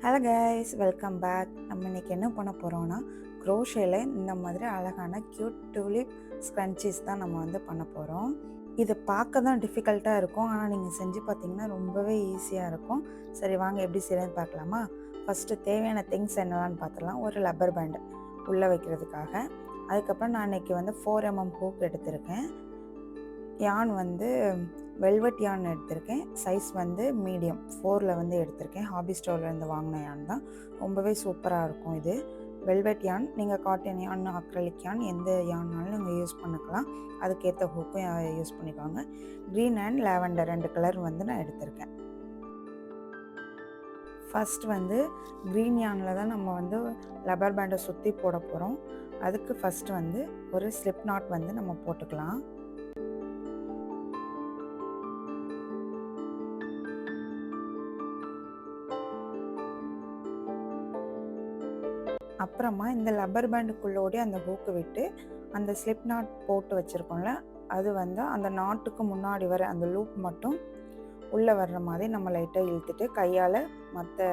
Hello guys, welcome back. நம்ம இன்றைக்கி என்ன பண்ண போகிறோம்னா, க்ரோஷேல இந்த மாதிரி அழகான க்யூட் டூலிப் ஸ்க்ரன்ச்சீஸ் தான் நம்ம பண்ண போகிறோம். இது பார்க்க தான் டிஃபிகல்ட்டாக இருக்கும், ஆனால் நீங்கள் செஞ்சு பார்த்தீங்கன்னா ரொம்பவே ஈஸியாக இருக்கும். சரி வாங்க எப்படி செய்யணும்னு பார்க்கலாமா? ஃபஸ்ட்டு தேவையான திங்ஸ் என்னெல்லாம்னு பார்த்துடலாம். ஒரு லப்பர் பேண்டு உள்ளே வைக்கிறதுக்காக. அதுக்கப்புறம் நான் இன்றைக்கி 4mm ஹூக் எடுத்திருக்கேன். யான் வெல்வெட் யான் எடுத்திருக்கேன். சைஸ் மீடியம் 4ல் எடுத்திருக்கேன். ஹாபி ஸ்டோர்லேருந்து வாங்கின யான் தான். ரொம்பவே சூப்பராக இருக்கும் இது. வெல்வெட் யான், நீங்கள் காட்டன் யான், அக்ரலிக் யான், எந்த யான்னாலும் நீங்கள் யூஸ் பண்ணிக்கலாம். அதுக்கேற்ற ஹூக்கும் யூஸ் பண்ணிக்கோங்க. க்ரீன் அண்ட் லாவெண்டர் 2 கலர் நான் எடுத்திருக்கேன். ஃபஸ்ட் க்ரீன் யானில் தான் நம்ம லப்பர் பேண்டை சுற்றி போட போகிறோம். அதுக்கு ஃபஸ்ட்டு ஒரு ஸ்லிப் நாட் நம்ம போட்டுக்கலாம். அப்புறமா இந்த லப்பர் பேண்டுக்குள்ளோடைய அந்த ஹூக்கு விட்டு அந்த ஸ்லிப் நாட் போட்டு வச்சுருக்கோம்ல, அது அந்த நாட்டுக்கு முன்னாடி வர அந்த லூப் மட்டும் உள்ளே வர்ற மாதிரி நம்ம லைட்டாக இழுத்துட்டு கையால் மற்ற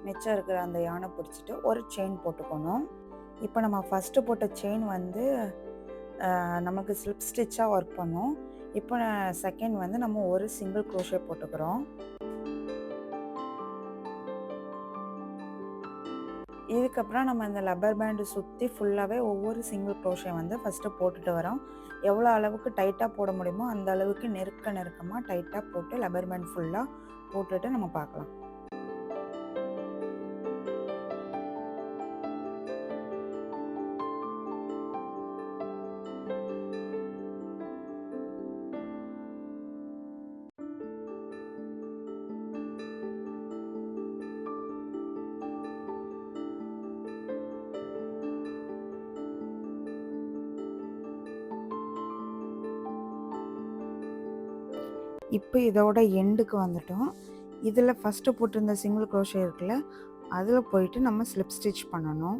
மிச்சம் இருக்கிற அந்த யானை பிடிச்சிட்டு ஒரு செயின் போட்டுக்கணும். இப்போ நம்ம ஃபஸ்ட்டு போட்ட செயின் நமக்கு ஸ்லிப் ஸ்டிச்சாக ஒர்க் பண்ணும். இப்போ செகண்ட் நம்ம ஒரு சிங்கிள் க்ரோஷே போட்டுக்கிறோம். இதுக்கப்புறம் நம்ம இந்த லப்பர் பேண்டு சுற்றி ஃபுல்லாகவே ஒவ்வொரு சிங்கிள் க்ரோஷே ஃபஸ்ட்டு போட்டுட்டு வரோம். எவ்வளோ அளவுக்கு டைட்டாக போட முடியுமோ அந்த அளவுக்கு நெருக்கமாக டைட்டாக போட்டு லப்பர் பேண்ட் ஃபுல்லாக போட்டுட்டு நம்ம பார்க்கலாம். இப்போ இதோட எண்டுக்கு வந்துட்டோம். இதில் ஃபஸ்ட்டு போட்டிருந்த சிங்கிள் க்ரோஷே இருக்குல்ல, அதில் போயிட்டு நம்ம ஸ்லிப் ஸ்டிச் பண்ணணும்.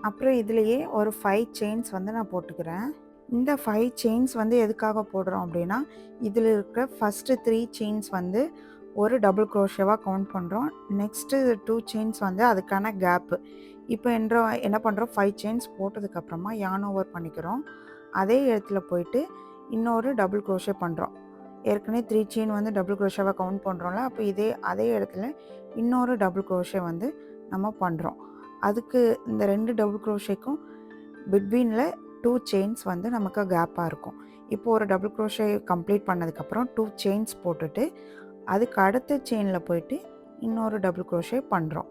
அப்புறம் இதுலேயே ஒரு 5 செயின்ஸ் நான் போட்டுக்கிறேன். இந்த 5 செயின்ஸ் எதுக்காக போடுறோம் அப்படின்னா, இதில் இருக்கிற ஃபஸ்ட்டு 3 செயின்ஸ் ஒரு டபுள் க்ரோஷேவாக கவுண்ட் பண்ணுறோம். நெக்ஸ்ட்டு 2 செயின்ஸ் அதுக்கான கேப்பு. இப்போ என்ன பண்ணுறோம், 5 செயின்ஸ் போட்டதுக்கப்புறமா யான் ஓவர் பண்ணிக்கிறோம். அதே இடத்துல போயிட்டு இன்னொரு டபுள் க்ரோஷே பண்ணுறோம். ஏற்கனவே 3 செயின் டபுள் க்ரோஷேவாக கவுண்ட் பண்ணுறோம்ல, அப்போ அதே இடத்துல இன்னொரு டபுள் க்ரோஷே நம்ம பண்ணுறோம். அதுக்கு இந்த 2 டபுள் க்ரோஷேக்கும் பிட்வீனில் 2 செயின்ஸ் நமக்கு கேப்பாக இருக்கும். இப்போ ஒரு டபுள் க்ரோஷே கம்ப்ளீட் பண்ணதுக்கப்புறம் 2 செயின்ஸ் போட்டுட்டு அதுக்கு அடுத்த செயினில் போயிட்டு இன்னொரு டபுள் க்ரோஷே பண்ணுறோம்.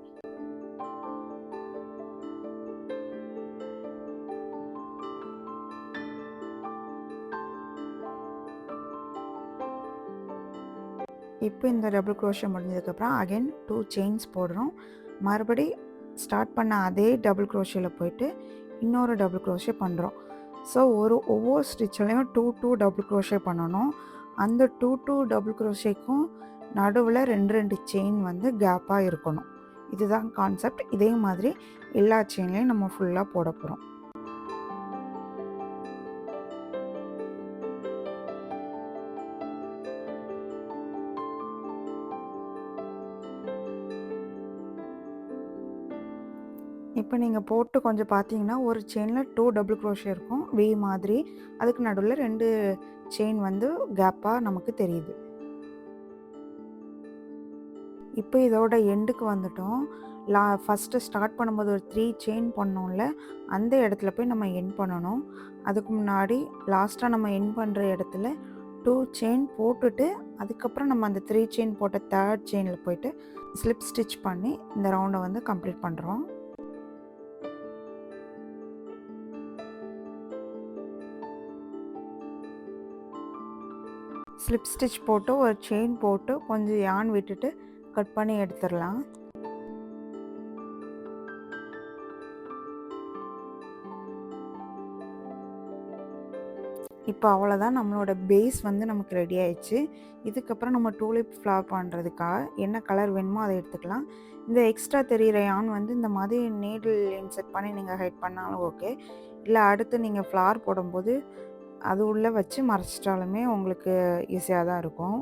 இப்போ இந்த டபுள் க்ரோஷே முடிஞ்சதுக்கப்புறம் அகைன் 2 செயின்ஸ் போடுறோம். மறுபடி ஸ்டார்ட் பண்ண அதே டபுள் க்ரோஷேயில் போயிட்டு இன்னொரு டபுள் க்ரோஷே பண்ணுறோம். ஸோ ஒவ்வொரு ஸ்டிச்லையும் 2 டபுள் க்ரோஷே பண்ணணும். அந்த 2 டபுள் க்ரோஷேக்கும் நடுவில் 2 செயின் கேப்பாக இருக்கணும். இதுதான் கான்செப்ட். இதே மாதிரி எல்லா செயின்லேயும் நம்ம ஃபுல்லாக போட போகிறோம். இப்போ நீங்கள் போட்டு கொஞ்சம் பார்த்தீங்கன்னா ஒரு செயினில் 2 டபுள் க்ரோஷே இருக்கும், வி மாதிரி. அதுக்கு நடுவில் 2 செயின் கேப்பாக நமக்கு தெரியுது. இப்போ இதோட எண்டுக்கு வந்துட்டோம். ஃபஸ்ட்டு ஸ்டார்ட் பண்ணும்போது ஒரு 3 செயின் பண்ணோம்ல, அந்த இடத்துல போய் நம்ம எண்ட் பண்ணணும். அதுக்கு முன்னாடி லாஸ்ட்டாக நம்ம எண்ட் பண்ணுற இடத்துல 2 செயின் போட்டுட்டு அதுக்கப்புறம் நம்ம அந்த 3 செயின் போட்ட 3rd செயினில் போயிட்டு ஸ்லிப் ஸ்டிச் பண்ணி இந்த ரவுண்டை கம்ப்ளீட் பண்ணுறோம். ஸ்லிப் ஸ்டிச் போட்டு ஒரு செயின் போட்டு கொஞ்சம் யான் விட்டுட்டு கட் பண்ணி எடுத்துடலாம். இப்போ அவ்வளோதான், நம்மளோட பேஸ் நமக்கு ரெடி ஆயிடுச்சு. இதுக்கப்புறம் நம்ம டூலிப் ஃப்ளவர் பண்ணுறதுக்காக என்ன கலர் வேணுமோ அதை எடுத்துக்கலாம். இந்த எக்ஸ்ட்ரா தெரிகிற யான் இந்த மாதிரி நீடில் இன்செர்ட் பண்ணி நீங்கள் ஹைட் பண்ணாலும் ஓகே. இல்லை அடுத்து நீங்கள் ஃப்ளவர் போடும்போது அது உள்ளே வச்சு மறைச்சிட்டாலுமே உங்களுக்கு ஈஸியாக தான் இருக்கும்.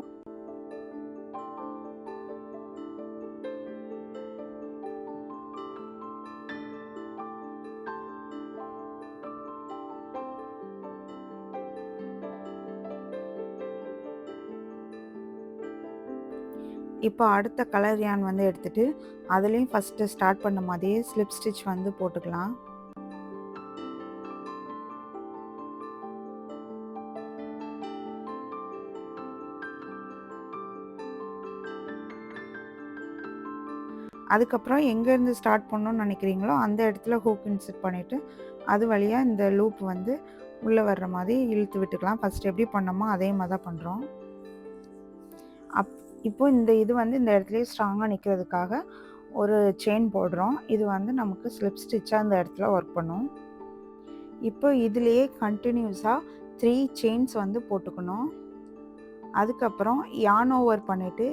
இப்போ அடுத்த கலர் யான் வந்து எடுத்துட்டு அதுலேயும் ஃபஸ்ட்டு ஸ்டார்ட் பண்ண மாதிரியே ஸ்லிப் ஸ்டிச் வந்து போட்டுக்கலாம். அதுக்கப்புறம் எங்கேருந்து ஸ்டார்ட் பண்ணணும்னு நினைக்கிறீங்களோ அந்த இடத்துல ஹூக் இன்சர்ட் பண்ணிவிட்டு அது வழியாக இந்த லூப் வந்து உள்ளே வர்ற மாதிரி இழுத்து விட்டுக்கலாம். ஃபஸ்ட்டு எப்படி பண்ணோமோ அதே மாதிரி தான் பண்ணுறோம். இப்போ இது வந்து இந்த இடத்துலையே ஸ்ட்ராங்காக நிற்கிறதுக்காக ஒரு செயின் போடுறோம். இது வந்து நமக்கு ஸ்லிப் ஸ்டிச்சாக இந்த இடத்துல ஒர்க் பண்ணும். இப்போ இதுலேயே கண்டினியூஸாக 3 செயின்ஸ் வந்து போட்டுக்கணும். அதுக்கப்புறம் யான் ஓவர் பண்ணிவிட்டு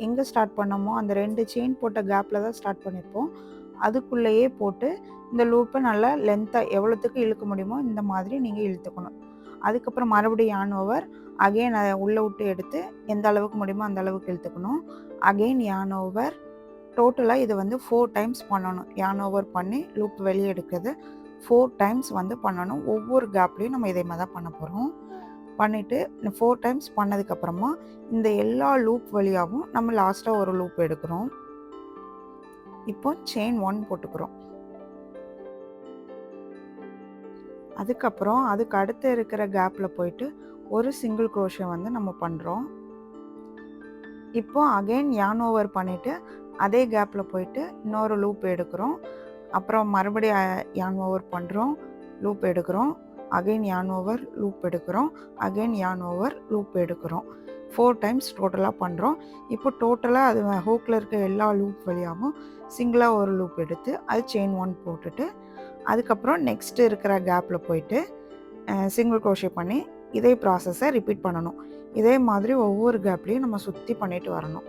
எங்கே ஸ்டார்ட் பண்ணோமோ அந்த 2 செயின் போட்ட கேப்பில் தான் ஸ்டார்ட் பண்ணியிருப்போம். அதுக்குள்ளேயே போட்டு இந்த லூப்பை நல்லா லென்த்தாக எவ்வளோத்துக்கு இழுக்க முடியுமோ இந்த மாதிரி நீங்கள் இழுத்துக்கணும். அதுக்கப்புறம் மறுபடியும் யான் ஓவர் அகெயின் அதை உள்ளே விட்டு எடுத்து எந்த அளவுக்கு முடியுமோ அந்த அளவுக்கு இழுத்துக்கணும். அகெயின் யான் ஓவர். டோட்டலாக இது வந்து 4 டைம்ஸ் பண்ணணும். யான் ஓவர் பண்ணி லூப் வெளியே எடுக்கிறது 4 டைம்ஸ் வந்து பண்ணணும். ஒவ்வொரு கேப்லேயும் நம்ம இதே மாதிரி தான் பண்ண போகிறோம். பண்ணிவிட்டு 4 டைம்ஸ் பண்ணதுக்கப்புறமா இந்த எல்லா லூப் வழியாகவும் நம்ம லாஸ்ட்டாக ஒரு லூப் எடுக்கிறோம். இப்போ செயின் 1 போட்டுக்கிறோம். அதுக்கப்புறம் அதுக்கு அடுத்து இருக்கிற கேப்பில் போயிட்டு ஒரு சிங்கிள் க்ரோஷே வந்து நம்ம பண்ணுறோம். இப்போ அகெயின் யான் ஓவர் பண்ணிவிட்டு அதே கேப்பில் போயிட்டு இன்னொரு லூப் எடுக்கிறோம். அப்புறம் மறுபடியும் யான் ஓவர் பண்ணுறோம், லூப் எடுக்கிறோம், அகெயின் யான் ஓவர், லூப் எடுக்கிறோம், அகெயின் யான் ஓவர், லூப் எடுக்கிறோம். 4 டைம்ஸ் டோட்டலாக பண்ணுறோம். இப்போ டோட்டலாக அது ஹூக்கில் இருக்க எல்லா லூப் வழியாகவும் சிங்கிளாக ஒரு லூப் எடுத்து அது செயின் 1 போட்டுட்டு அதுக்கப்புறம் நெக்ஸ்ட்டு இருக்கிற கேப்பில் போயிட்டு சிங்கிள் க்ரோஷே பண்ணி இதே ப்ராசஸை ரிப்பீட் பண்ணணும். இதே மாதிரி ஒவ்வொரு கேப்லேயும் நம்ம சுற்றி பண்ணிட்டு வரணும்.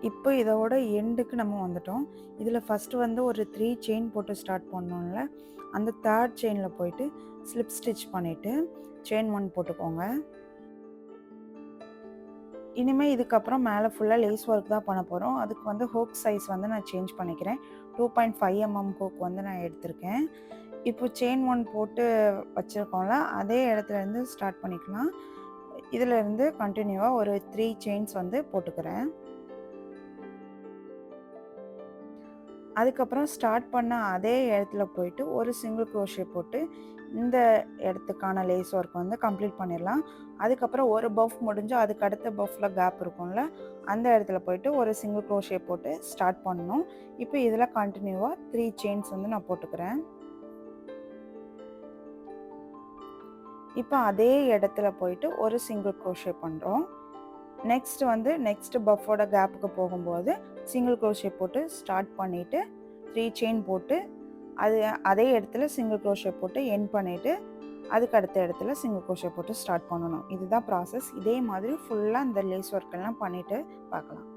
இப்போ இதோட எண்டுக்கு நம்ம வந்துட்டோம். இதில் ஃபஸ்ட்டு வந்து ஒரு 3 செயின் போட்டு ஸ்டார்ட் பண்ணோம்ல, அந்த 3rd செயினில் போயிட்டு ஸ்லிப் ஸ்டிச் பண்ணிவிட்டு செயின் 1 போட்டுக்கோங்க. இனிமேல் இதுக்கப்புறம் மேலே ஃபுல்லாக லேஸ் ஒர்க் தான் பண்ண போகிறோம். அதுக்கு வந்து ஹூக் சைஸ் வந்து நான் சேஞ்ச் பண்ணிக்கிறேன். 2.5 mm ஹூக் வந்து நான் எடுத்திருக்கேன். இப்போ செயின் 1 போட்டு வச்சுருக்கோம்ல, அதே இடத்துலேருந்து ஸ்டார்ட் பண்ணிக்கலாம். இதிலேருந்து கண்டினியூவாக ஒரு 3 செயின்ஸ் வந்து போட்டுக்கிறேன். அதுக்கப்புறம் ஸ்டார்ட் பண்ண அதே இடத்துல போயிட்டு ஒரு சிங்கிள் க்ரோஷே போட்டு இந்த இடத்துக்கான லேஸ் ஒர்க் வந்து கம்ப்ளீட் பண்ணிடலாம். அதுக்கப்புறம் ஒரு பஃப் முடிஞ்சு அதுக்கு அடுத்த பஃப்பில் கேப் இருக்கும்ல, அந்த இடத்துல போயிட்டு ஒரு சிங்கிள் க்ரோஷே போட்டு ஸ்டார்ட் பண்ணணும். இப்போ இதில் கண்டினியூவாக 3 செயின்ஸ் வந்து நான் போட்டுக்கிறேன். இப்போ அதே இடத்துல போயிட்டு ஒரு சிங்கிள் க்ரோஷே பண்ணுறோம். நெக்ஸ்ட் பஃபோட கேப்புக்கு போகும்போது சிங்கிள் க்ரோஷே போட்டு ஸ்டார்ட் பண்ணிவிட்டு 3 செயின் போட்டு அதே இடத்துல சிங்கிள் க்ரோஷே போட்டு எண்ட் பண்ணிவிட்டு அதுக்கு அடுத்த இடத்துல சிங்கிள் க்ரோஷே போட்டு ஸ்டார்ட் பண்ணணும். இதுதான் ப்ராசஸ். இதே மாதிரி ஃபுல்லாக இந்த லேஸ் ஒர்க்கெல்லாம் பண்ணிவிட்டு பார்க்கலாம்.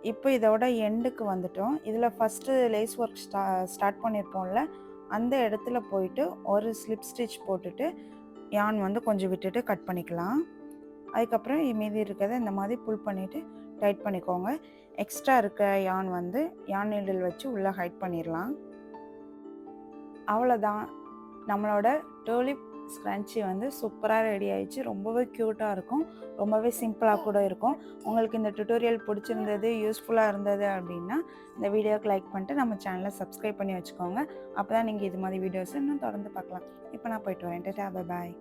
இப்போ இதோட எண்டுக்கு வந்துட்டோம். இதில் ஃபஸ்ட்டு லேஸ் ஒர்க் ஸ்டார்ட் பண்ணியிருப்போம்ல, அந்த இடத்துல போயிட்டு ஒரு ஸ்லிப் ஸ்டிச் போட்டுட்டு யான் வந்து கொஞ்சம் விட்டுட்டு கட் பண்ணிக்கலாம். அதுக்கப்புறம் மீதி இருக்கிறத இந்த மாதிரி புல் பண்ணிவிட்டு டைட் பண்ணிக்கோங்க. எக்ஸ்ட்ரா இருக்க யான் வந்து யான் நீடில் வச்சு உள்ளே ஹைட் பண்ணிடலாம். அவ்வளோதான். நம்மளோட டூலிப் ஸ்க்ரன்ச்சி வந்து சூப்பராக ரெடி ஆயிடுச்சு. ரொம்பவே க்யூட்டாக இருக்கும், ரொம்பவே சிம்பிளாக கூட இருக்கும். உங்களுக்கு இந்த டுட்டோரியல் பிடிச்சிருந்தது, யூஸ்ஃபுல்லாக இருந்தது அப்படின்னா இந்த வீடியோக்கு லைக் பண்ணிட்டு நம்ம சேனலை சப்ஸ்கிரைப் பண்ணி வச்சுக்கோங்க. அப்போ தான் நீங்கள் இது மாதிரி வீடியோஸ் இன்னும் தொடர்ந்து பார்க்கலாம். இப்போ நான் போயிட்டு வரேன். Tata, bye bye.